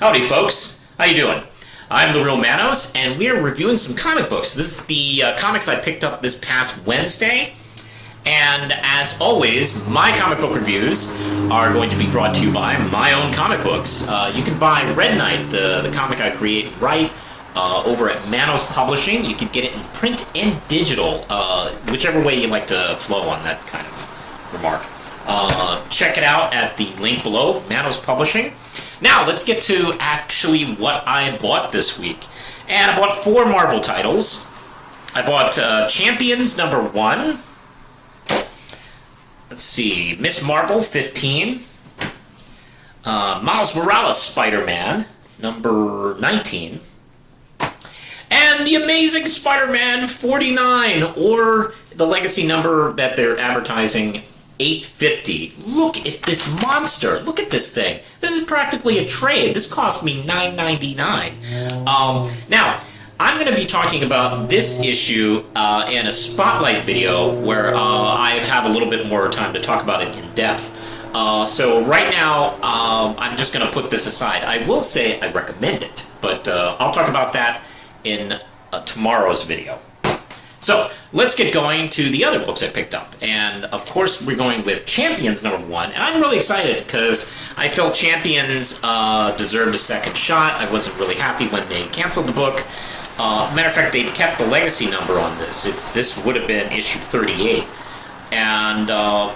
Howdy, folks. How you doing? I'm The Real Manos, and we're reviewing some comic books. This is the comics I picked up this past Wednesday. And as always, my comic book reviews are going to be brought to you by my own comic books. You can buy Red Knight, the comic I create, right over at Manos Publishing. You can get it in print and digital, whichever way you like to flow on that kind of remark. Check it out at the link below, Manos Publishing. Now, let's get to actually what I bought this week. And I bought 4 Marvel titles. I bought Champions #1. Let's see, Miss Marvel 15. Miles Morales Spider-Man #19. And The Amazing Spider-Man 49, or the legacy number that they're advertising, 850. Look at this monster. Look at this thing. This is practically a trade. This cost me $9.99. Now, I'm going to be talking about this issue in a spotlight video where I have a little bit more time to talk about it in depth. So right now, I'm just going to put this aside. I will say I recommend it, but I'll talk about that in tomorrow's video. So, let's get going to the other books I picked up. And, of course, we're going with Champions #1. And I'm really excited because I felt Champions deserved a second shot. I wasn't really happy when they canceled the book. Matter of fact, they kept the legacy number on this. This would have been issue 38. And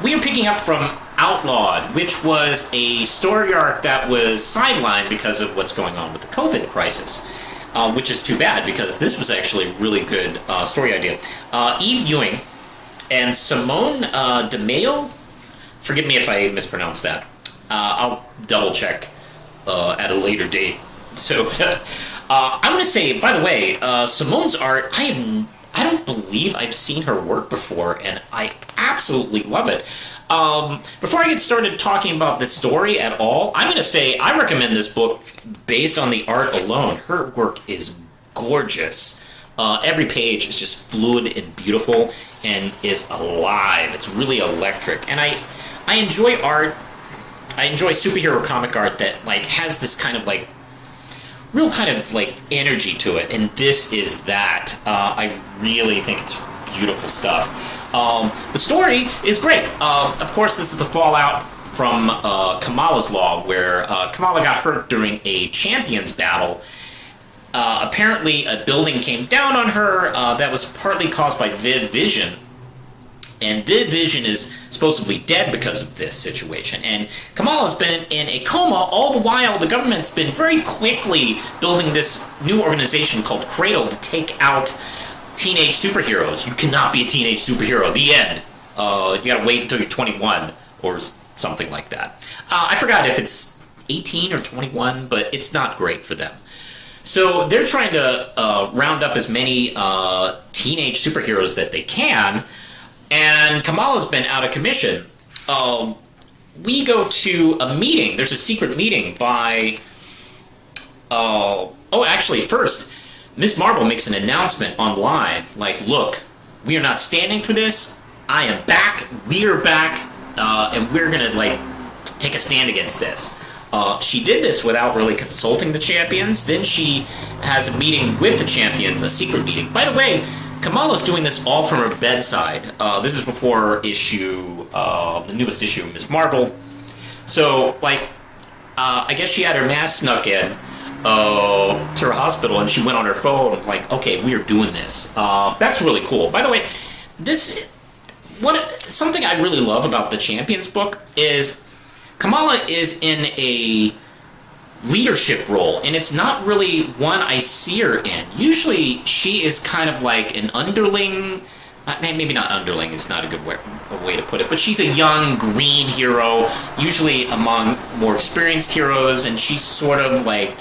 we are picking up from Outlawed, which was a story arc that was sidelined because of what's going on with the COVID crisis. Which is too bad, because this was actually a really good story idea. Eve Ewing and Simone DeMeo, forgive me if I mispronounced that. I'll double check at a later date. So, I'm going to say, by the way, Simone's art, I don't believe I've seen her work before, and I absolutely love it. Before I get started talking about this story at all, I'm going to say I recommend this book based on the art alone. Her work is gorgeous. Every page is just fluid and beautiful and is alive. It's really electric. And I enjoy art. I enjoy superhero comic art that has this kind of real kind of energy to it. And this is that. I really think it's beautiful stuff. The story is great. Of course, this is the fallout from Kamala's Law, where Kamala got hurt during a Champions battle. Apparently, a building came down on her that was partly caused by Viv Vision. And Viv Vision is supposedly dead because of this situation. And Kamala's been in a coma. All the while, the government's been very quickly building this new organization called Cradle to take out teenage superheroes. You cannot be a teenage superhero. The end. You gotta wait until you're 21 or something like that. I forgot if it's 18 or 21, but it's not great for them. So they're trying to round up as many teenage superheroes that they can, and Kamala's been out of commission. We go to a meeting. There's a secret meeting by... actually, first... Miss Marvel makes an announcement online, look, we are not standing for this, I am back, we are back, and we're gonna, take a stand against this. She did this without really consulting the Champions. Then she has a meeting with the Champions, a secret meeting. By the way, Kamala's doing this all from her bedside. This is before the newest issue of Miss Marvel. So, I guess she had her mask snuck in to her hospital, and she went on her phone okay, we are doing this. That's really cool. By the way, something I really love about the Champions book is Kamala is in a leadership role, and it's not really one I see her in. Usually she is kind of an underling. Maybe not underling is not a good way to put it, but she's a young green hero, usually among more experienced heroes, and she's sort of a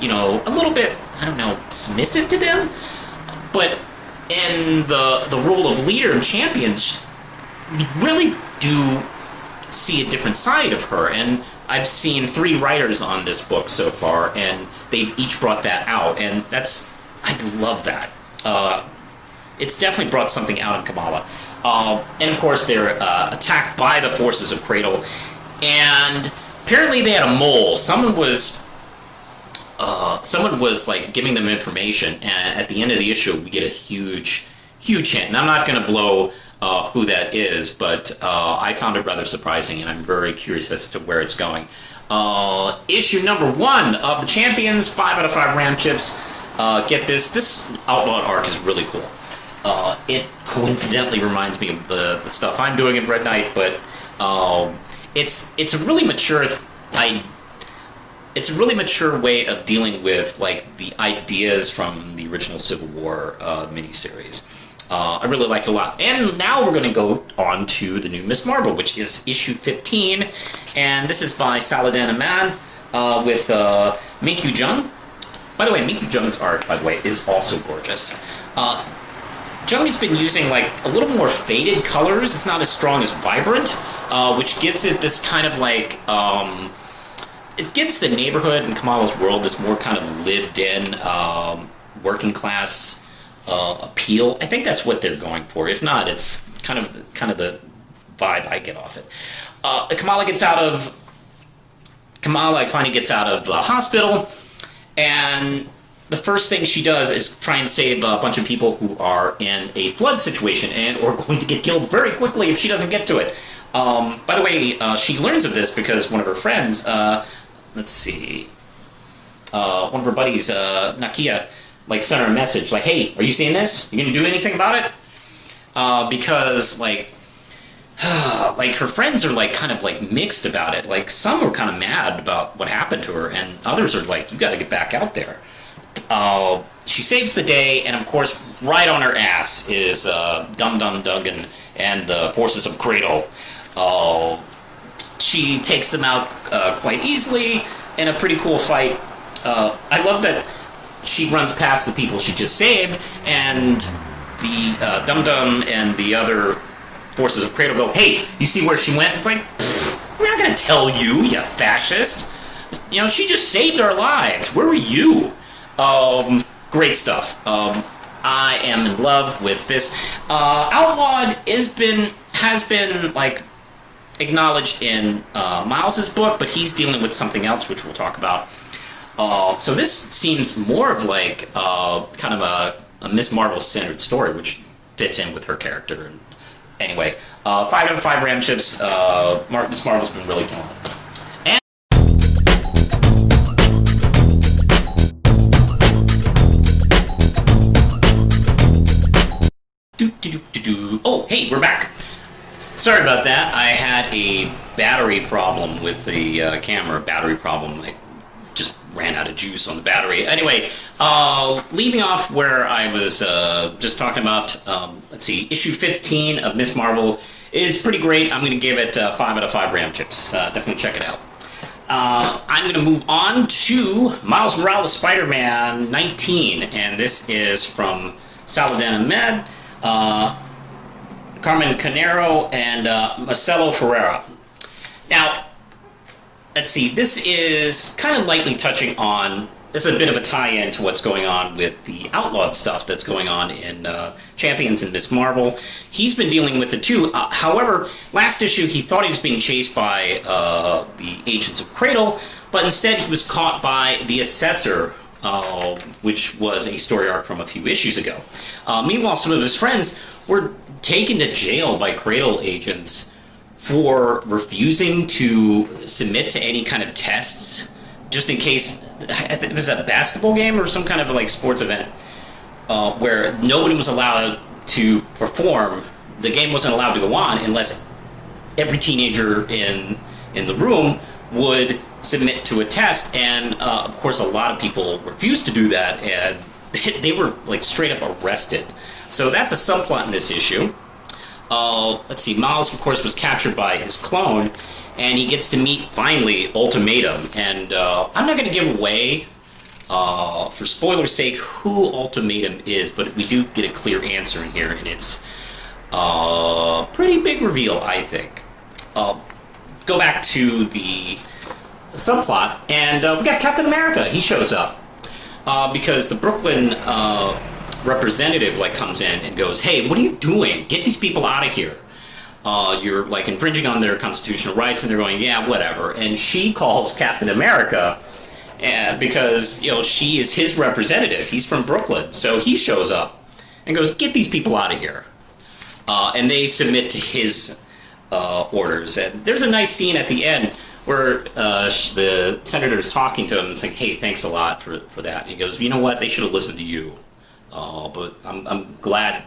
little bit, submissive to them. But in the role of leader and Champions, you really do see a different side of her. And I've seen 3 writers on this book so far, and they've each brought that out, and I love that. It's definitely brought something out of Kamala. And of course, they're attacked by the forces of Cradle. And apparently they had a mole. Someone was someone was like giving them information, and at the end of the issue, we get a huge hint. And I'm not going to blow who that is, but I found it rather surprising, and I'm very curious as to where it's going. Issue number 1 of the Champions, 5 out of 5 Ram chips. Get this. This Outlawed arc is really cool. It coincidentally reminds me of the stuff I'm doing in Red Knight, but it's a really mature. It's a really mature way of dealing with like the ideas from the original Civil War miniseries. I really like it a lot. And now we're going to go on to the new Miss Marvel, which is issue 15, and this is by Saladin Ahmad with Minkyu Jung. By the way, Minkyu Jung's art, by the way, is also gorgeous. Jung has been using like a little more faded colors. It's not as strong as Vibrant, which gives it this kind of like it gives the neighborhood and Kamala's world this more kind of lived-in working class appeal. I think that's what they're going for. If not, it's kind of the vibe I get off it. Kamala finally gets out of the hospital, and the first thing she does is try and save a bunch of people who are in a flood situation and are going to get killed very quickly if she doesn't get to it. By the way, she learns of this because one of her friends, one of her buddies, Nakia, like sent her a message like, "Hey, are you seeing this? You gonna do anything about it?" Because like her friends are like kind of like mixed about it. Like some are kind of mad about what happened to her, and others are like, "You got to get back out there." She saves the day, and of course, right on her ass is Dum Dum Dugan and the forces of Cradle. She takes them out quite easily in a pretty cool fight. I love that she runs past the people she just saved, and the Dum Dum and the other forces of Cradle go, "Hey, you see where she went?" It's like, we're not going to tell you, you fascist. You know, she just saved our lives. Where were you? Great stuff. I am in love with this. Outlawed has been like acknowledged in Miles's book, but he's dealing with something else, which we'll talk about. So this seems more of like kind of a Miss Marvel-centered story, which fits in with her character. Anyway, 5 out of 5 Ram chips. Miss Marvel's been really killing it. Oh, hey, we're back. Sorry about that. I had a battery problem with the camera. I just ran out of juice on the battery. Anyway, leaving off where I was just talking about, let's see, issue 15 of Miss Marvel is pretty great. I'm going to give it 5 out of 5 Ram chips. Definitely check it out. I'm going to move on to Miles Morales Spider-Man 19, and this is from Saladin Ahmed, Carmen Carnero, and Marcelo Ferreira. Now, let's see, this is kind of lightly touching on, this is a bit of a tie-in to what's going on with the Outlawed stuff that's going on in Champions and Miss Marvel. He's been dealing with it too. However, last issue he thought he was being chased by the Agents of Cradle, but instead he was caught by the Assessor, which was a story arc from a few issues ago. Meanwhile, some of his friends were taken to jail by Cradle agents for refusing to submit to any kind of tests, just in case. I think it was a basketball game or some kind of like sports event where nobody was allowed to perform. The game wasn't allowed to go on unless every teenager in the room would submit to a test, and of course a lot of people refused to do that, and they were like straight up arrested. So that's a subplot in this issue. Let's see, Miles of course was captured by his clone, and he gets to meet finally Ultimatum, and I'm not going to give away for spoiler's sake who Ultimatum is, but we do get a clear answer in here, and it's a pretty big reveal, I think. Go back to the subplot, and we got Captain America. He shows up because the Brooklyn representative like comes in and goes, "Hey, what are you doing? Get these people out of here. You're like infringing on their constitutional rights." And they're going, "Yeah, whatever." And she calls Captain America because she is his representative. He's from Brooklyn, so he shows up and goes, "Get these people out of here," and they submit to his orders. And there's a nice scene at the end where the senator is talking to him and saying, "Hey, thanks a lot for that." And he goes, "You know what? They should have listened to you. But I'm glad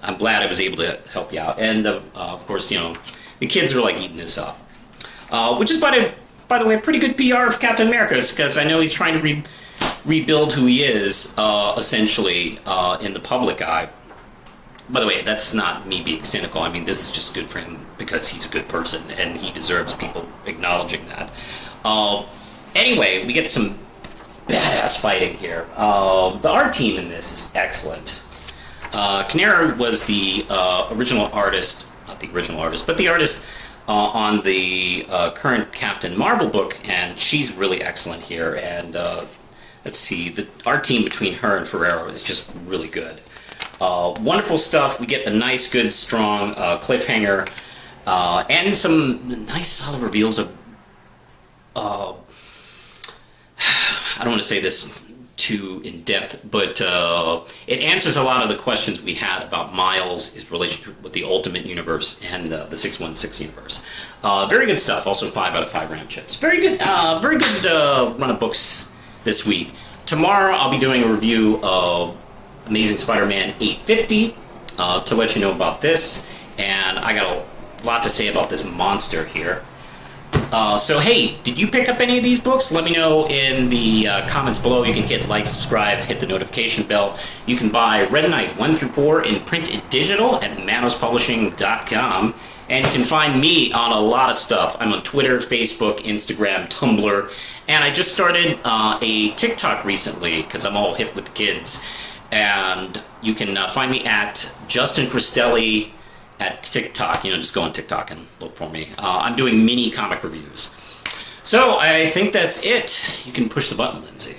I was able to help you out." And of course, the kids are like eating this up, which is by the way pretty good PR for Captain America, because I know he's trying to rebuild who he is essentially in the public eye. By the way, that's not me being cynical. I mean, this is just good for him because he's a good person and he deserves people acknowledging that. Anyway, we get some badass fighting here. The art team in this is excellent. Canera was the original artist, not the original artist, but the artist on the current Captain Marvel book, and she's really excellent here. And let's see, the art team between her and Ferrero is just really good. Wonderful stuff. We get a nice, good, strong cliffhanger, and some nice, solid reveals of. I don't want to say this too in depth, but it answers a lot of the questions we had about Miles' his relationship with the Ultimate Universe and the 616 universe. Very good stuff. Also, 5 out of 5 round chips. Very good run of books this week. Tomorrow, I'll be doing a review of Amazing Spider-Man 850 to let you know about this, and I got a lot to say about this monster here. So hey, did you pick up any of these books? Let me know in the comments below. You can hit like, subscribe, hit the notification bell. You can buy Red Knight 1 through 4 in print and digital at manospublishing.com. And you can find me on a lot of stuff. I'm on Twitter, Facebook, Instagram, Tumblr, and I just started a TikTok recently because I'm all hip with the kids. And you can find me at Justin Cristelli at TikTok. Just go on TikTok and look for me. I'm doing mini comic reviews. So I think that's it. You can push the button, Lindsay.